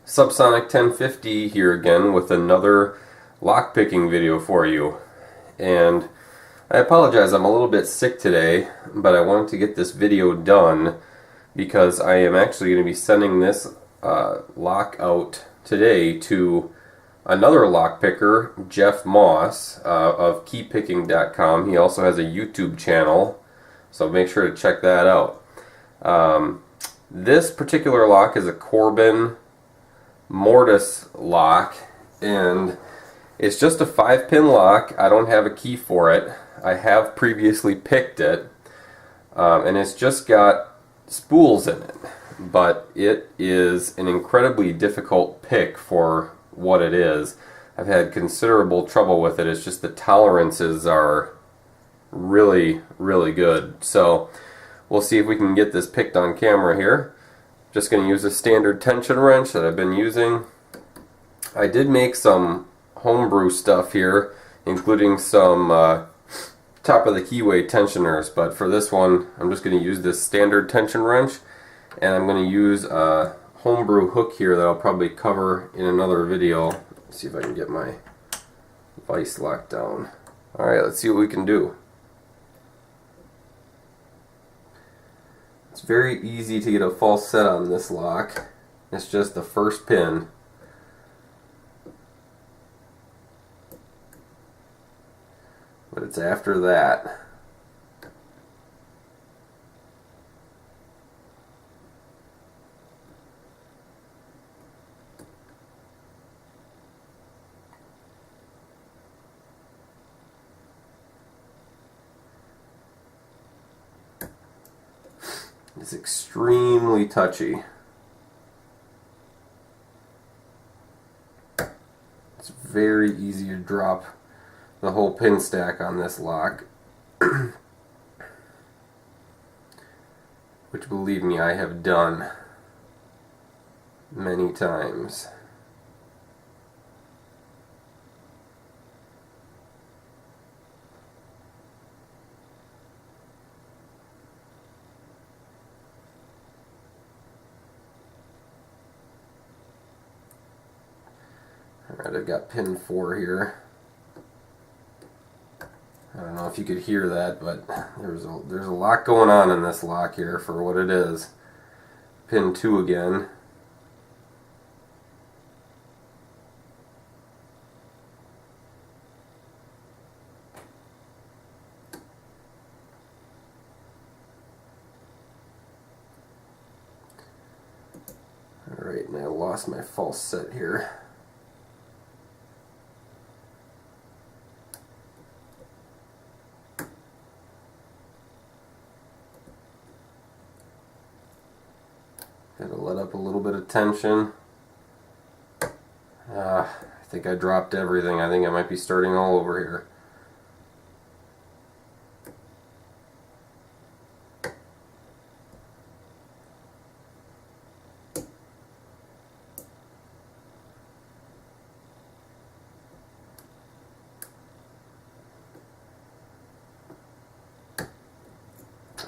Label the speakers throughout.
Speaker 1: Subsonic 1050 here again with another lockpicking video for you. And I apologize, I'm a little bit sick today, but I wanted to get this video done because I am actually going to be sending this lock out today to another lockpicker, Jeff Moss of keypicking.com. He also has a YouTube channel, so make sure to check that out. This particular lock is a Corbin Mortise lock, and it's just a 5-pin lock. I don't have a key for it. I have previously picked it, and it's just got spools in it, but it is an incredibly difficult pick for what it is. I've had considerable trouble with it. It's just the tolerances are really good. So we'll see if we can get this picked on camera here. Just going to use a standard tension wrench that I've been using. I did make some homebrew stuff here, including some top of the keyway tensioners, but for this one I'm just going to use this standard tension wrench, and I'm going to use a homebrew hook here that I'll probably cover in another video. Let's see if I can get my vise locked down. Alright, let's see what we can do. It's very easy to get a false set on this lock. It's just the first pin. But it's after that. It's extremely touchy. It's very easy to drop the whole pin stack on this lock, which, believe me, I have done many times. Alright, I've got pin 4 here. I don't know if you could hear that, but there's a lot going on in this lock here for what it is. Pin 2 again. Alright, and I lost my false set here. Gotta let up a little bit of tension. I think I dropped everything. I think I might be starting all over here.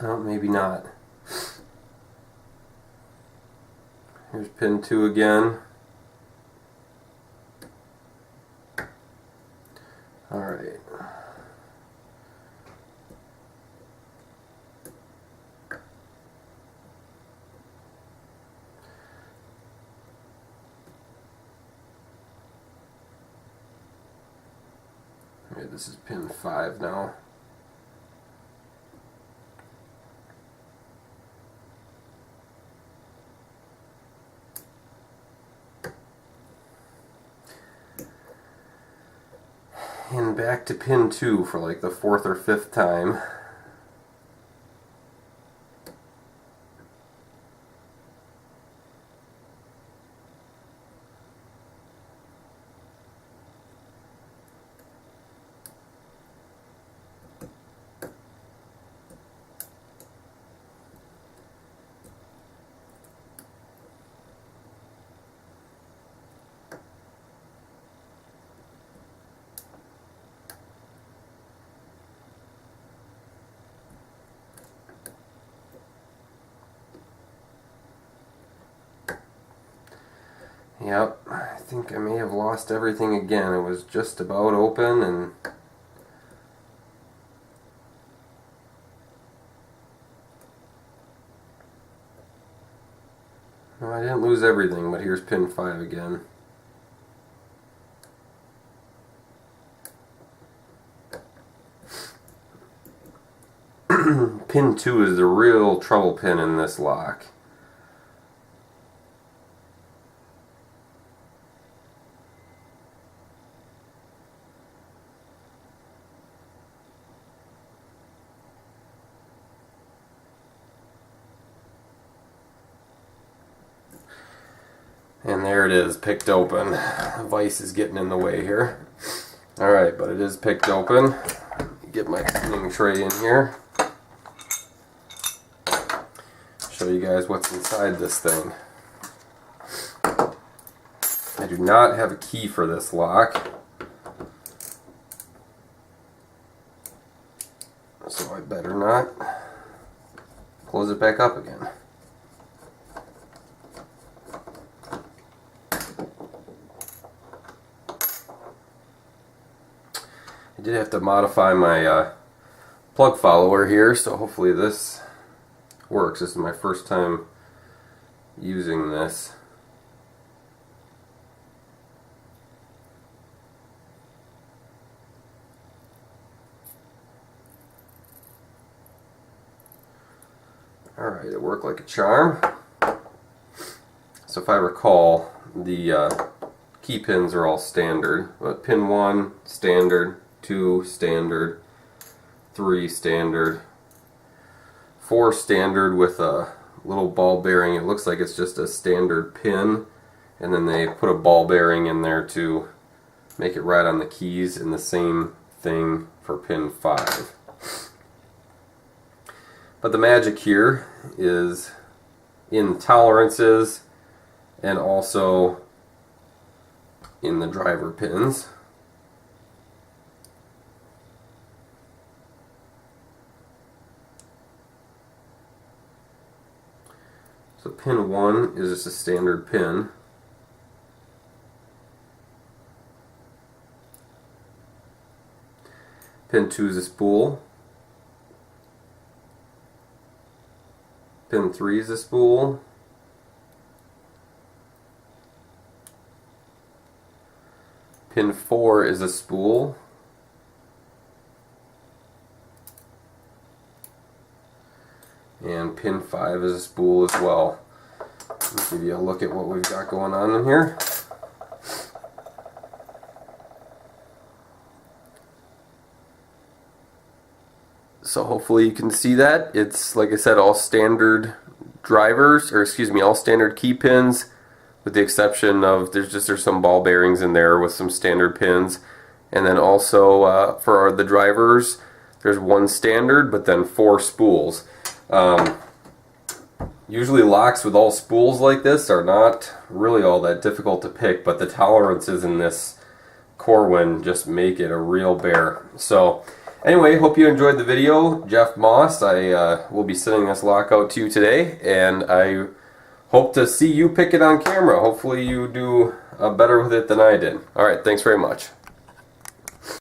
Speaker 1: Oh, maybe not. Here's pin 2 again. Alright. Alright, this is pin 5 now. And back to pin 2 for like the 4th or 5th time. Yep, I think I may have lost everything again. It was just about open and no, I didn't lose everything, but here's pin 5 again. Pin 2 is the real trouble pin in this lock. And there it is, picked open. The vise is getting in the way here. Alright, but it is picked open. Get my pinning tray in here. Show you guys what's inside this thing. I do not have a key for this lock, so I better not close it back up again. I did have to modify my plug follower here, so hopefully this works. This is my first time using this. Alright, it worked like a charm. So if I recall, the key pins are all standard. But pin 1, standard, 2, standard, 3, standard, 4, standard with a little ball bearing. It looks like it's just a standard pin, and then they put a ball bearing in there to make it right on the keys, and the same thing for pin 5. But the magic here is in tolerances and also in the driver pins. So pin 1 is just a standard pin. Pin 2 is a spool. Pin 3 is a spool. Pin 4 is a spool. And pin 5 is a spool as well. Let's give you a look at what we've got going on in here. So hopefully you can see that. It's, like I said, all standard drivers, or excuse me, all standard key pins, with the exception of there's some ball bearings in there with some standard pins. And then also for the drivers, there's 1 standard, but then 4 spools. Usually locks with all spools like this are not really all that difficult to pick, but the tolerances in this Corbin just make it a real bear. So anyway, hope you enjoyed the video. Jeff Moss, I will be sending this lock out to you today, and I hope to see you pick it on camera. Hopefully you do better with it than I did. Alright, thanks very much.